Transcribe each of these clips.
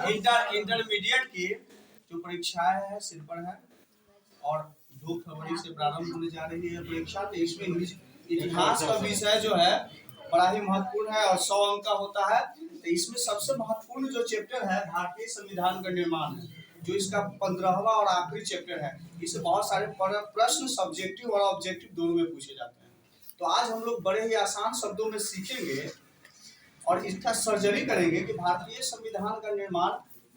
Intermediate की जो परीक्षाएं है सिर पर है और 2 फरवरी से प्रारंभ होने जा रही है परीक्षा। तो इसमें इतिहास का विषय जो है बड़ा ही महत्वपूर्ण है और 100 अंक का होता है। तो इसमें सबसे महत्वपूर्ण जो चैप्टर है भारतीय संविधान का निर्माण है, जो इसका 15वां और आखिरी चैप्टर है। इससे बहुत सारे प्रश्न सब्जेक्टिव और ऑब्जेक्टिव दोनों में पूछे जाते हैं। तो आज हम लोग बड़े ही आसान शब्दों में सीखेंगे और इसका सर्जरी करेंगे कि भारतीय संविधान का निर्माण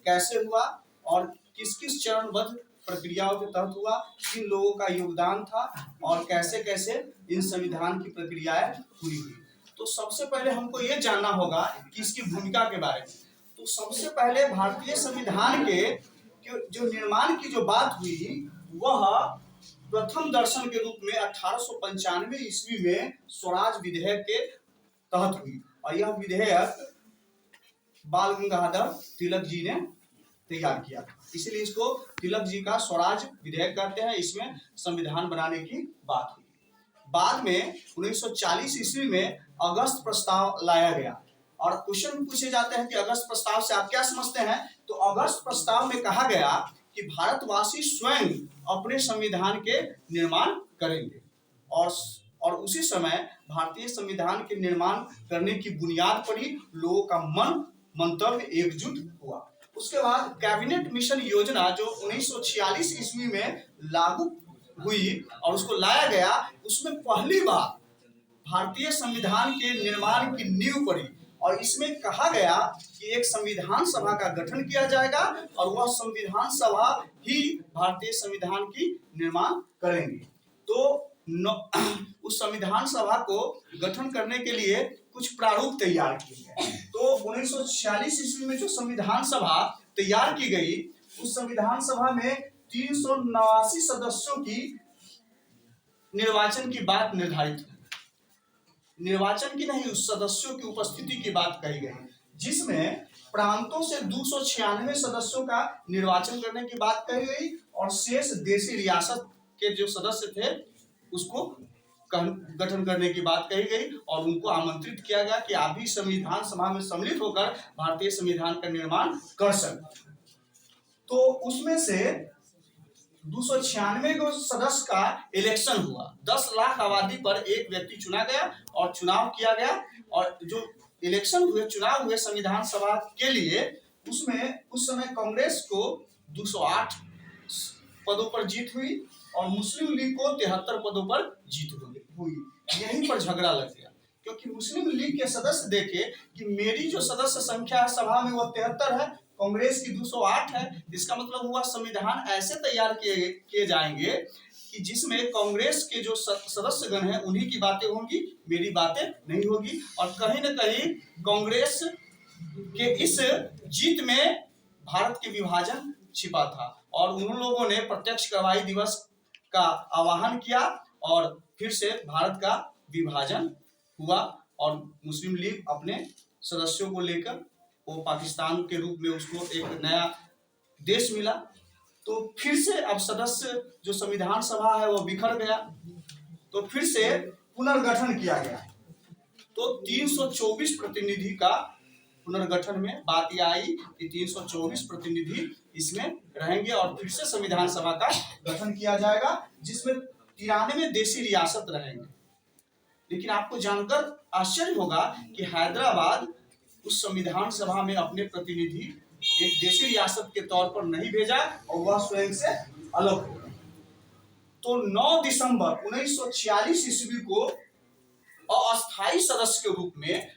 कैसे हुआ और किस किस चरणबद्ध प्रक्रियाओं के तहत हुआ, किन लोगों का योगदान था और कैसे कैसे इन संविधान की प्रक्रियाएं पूरी हुई। तो सबसे पहले हमको ये जानना होगा कि इसकी भूमिका के बारे में। तो सबसे पहले भारतीय संविधान के जो निर्माण की जो बात हुई वह प्रथम दर्शन के रूप में 1895 ईस्वी में स्वराज विधेयक के तहत हुई और यह विधेयक बाल गंगाधर तिलक जी ने तैयार किया, इसीलिए इसको तिलक जी का स्वराज विधेयक कहते हैं। इसमें संविधान बनाने की बात हुई। बाद में 1940 ईस्वी में अगस्त प्रस्ताव लाया गया और क्वेश्चन पूछे जाते हैं कि अगस्त प्रस्ताव से आप क्या समझते हैं। तो अगस्त प्रस्ताव में कहा गया कि भारतवासी स्वयं अपने संविधान के निर्माण करेंगे और उसी समय भारतीय संविधान के निर्माण करने की बुनियाद पर ही लोगों का मंतव्य एकजुट हुआ। उसके बाद कैबिनेट मिशन योजना जो 1946 ईस्वी में लागू हुई और उसको लाया गया, उसमें पहली बार भारतीय संविधान के निर्माण की नींव पड़ी और इसमें कहा गया कि एक संविधान सभा का गठन किया जाएगा और वह संविधान सभा ही भारतीय संविधान की निर्माण करेंगे। तो उस संविधान सभा को गठन करने के लिए कुछ प्रारूप तैयार किए गए। तो 1946 ईस्वी में जो संविधान सभा तैयार की गई, उस संविधान सभा में 389 सदस्यों की निर्वाचन की बात निर्धारित हुई। निर्वाचन की नहीं, उस सदस्यों की उपस्थिति की बात कही गई, जिसमें प्रांतों से 296 सदस्यों का निर्वाचन करने की बात कही गई और शेष देशी रियासत के जो सदस्य थे उसको गठन करने की बात कही गई और उनको आमंत्रित किया गया कि आप भी संविधान सभा में सम्मिलित होकर भारतीय संविधान का निर्माण कर सकते। तो उसमें से 296 को सदस्य का इलेक्शन हुआ। 10 लाख आबादी पर एक व्यक्ति चुना गया और चुनाव किया गया और जो इलेक्शन हुए, चुनाव हुए संविधान सभा के लिए, उसमें उस समय कांग्रेस को 208 पदों पर जीत हुई और मुस्लिम लीग को 73 पदों पर जीत हुई। यहीं पर झगड़ा लग गया क्योंकि मुस्लिम लीग के सदस्य देखे कि मेरी जो सदस्य संख्या है सभा में वह 73 है, कांग्रेस की 208 है। इसका मतलब हुआ संविधान ऐसे तैयार किए जाएंगे कि जिसमें कांग्रेस के जो सदस्यगण हैं उन्हीं की बातें होंगी, मेरी बातें नहीं होगी। और कहीं न कहीं कांग्रेस के इस जीत में भारत के विभाजन छिपा था और उन लोगों ने प्रत्यक्ष कार्रवाई दिवस का आह्वान किया और फिर से भारत का विभाजन हुआ और मुस्लिम लीग अपने सदस्यों को लेकर वो पाकिस्तान के रूप में उसको एक नया देश मिला। तो फिर से अब सदस्य जो संविधान सभा है वो बिखर गया, तो फिर से पुनर्गठन किया गया। तो 324 प्रतिनिधि का पुनर्गठन में बात यह आई कि 324 प्रतिनिधि इसमें रहेंगे और फिर से संविधान सभा का गठन किया जाएगा, जिसमें 93 देशी रियासत रहेंगे। लेकिन आपको जानकर आश्चर्य होगा कि हैदराबाद उस संविधान सभा में अपने प्रतिनिधि एक देशी रियासत के तौर पर नहीं भेजा और वह स्वयं से अलग हो गया। तो 9 दिसंबर 1946 ईस्वी को अस्थायी सदस्य के रूप में,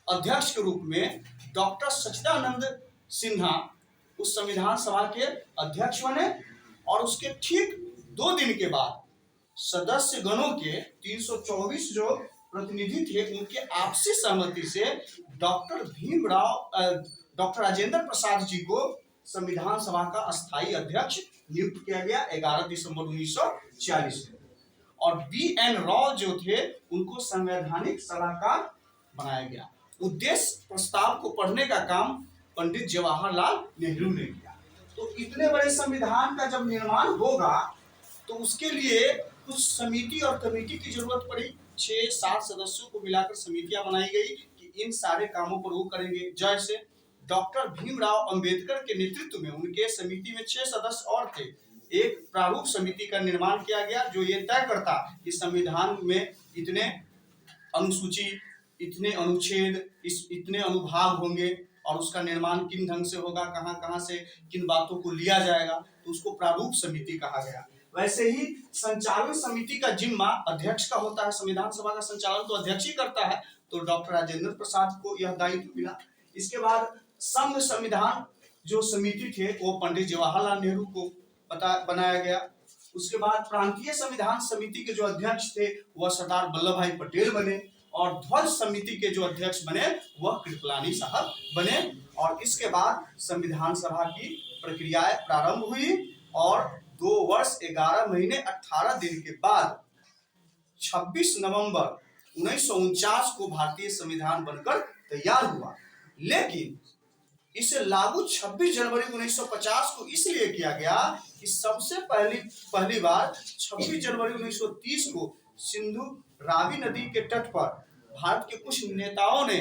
अध्यक्ष के रूप में डॉक्टर सच्चिदानंद सिन्हा उस संविधान सभा के अध्यक्ष बने और उसके ठीक 2 दिन के बाद सदस्य गणों के 324 जो प्रतिनिधि थे उनके आपसी सहमति से डॉक्टर राजेंद्र प्रसाद जी को संविधान सभा का अस्थायी अध्यक्ष नियुक्त किया गया 11 दिसंबर 1946 में और BN राव जो थे उनको संवैधानिक सलाहकार बनाया गया। उद्देश्य प्रस्ताव को पढ़ने का काम पंडित जवाहरलाल नेहरू ने किया। तो इतने बड़े संविधान का जब निर्माण होगा तो उसके लिए कुछ समिति और कमेटी की जरूरत पड़ी। 6-7 सदस्यों को मिलाकर समितियां बनाई गई कि इन सारे कामों पर वो करेंगे। जैसे डॉक्टर भीमराव अंबेडकर के नेतृत्व में उनके समिति में 6 सदस्य और थे। एक प्रारूप समिति का निर्माण किया गया जो ये तय करता कि संविधान में इतने अनुसूची, इतने अनुच्छेद, इतने अनुभाग होंगे और उसका निर्माण किन ढंग से होगा, कहां कहां से किन बातों को लिया जाएगा, तो उसको प्रारूप समिति कहा गया। वैसे ही संचालन समिति का जिम्मा अध्यक्ष का होता है। संविधान सभा का संचालन तो अध्यक्ष ही करता है, तो डॉक्टर राजेंद्र प्रसाद को यह दायित्व मिला। इसके बाद संघ संविधान जो समिति थे वो पंडित जवाहरलाल नेहरू को बनाया गया। उसके बाद प्रांतीय संविधान समिति के जो अध्यक्ष थे वह सरदार वल्लभ भाई पटेल बने और ध्वज समिति के जो अध्यक्ष बने वह कृपलानी साहब बने। और इसके बाद संविधान सभा की प्रक्रियाएं प्रारंभ हुई और 2 वर्ष 11 महीने 18 दिन के बाद 26 नवंबर 1949 को भारतीय संविधान बनकर तैयार हुआ। लेकिन इसे लागू 26 जनवरी 1950 को इसलिए किया गया कि सबसे पहली बार 26 जनवरी 1930 को सिंधु रावी नदी के तट पर भारत के कुछ नेताओं ने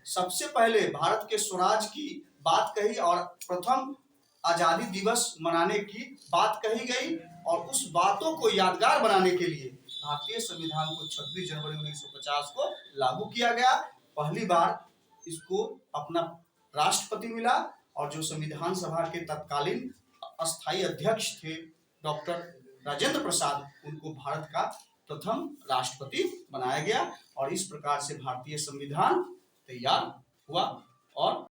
सबसे पहले भारत के स्वराज की बात कही और प्रथम आजादी दिवस मनाने की बात कही गई और उस बातों को यादगार बनाने के लिए भारतीय संविधान को 26 जनवरी 1950 को लागू किया गया। पहली बार इसको अपना राष्ट्रपति मिला और जो संविधान सभा के तत्कालीन अस्थायी अध्यक्ष थे डॉक्टर राजेंद्र प्रसाद, उनको भारत का प्रथम राष्ट्रपति बनाया गया और इस प्रकार से भारतीय संविधान तैयार हुआ और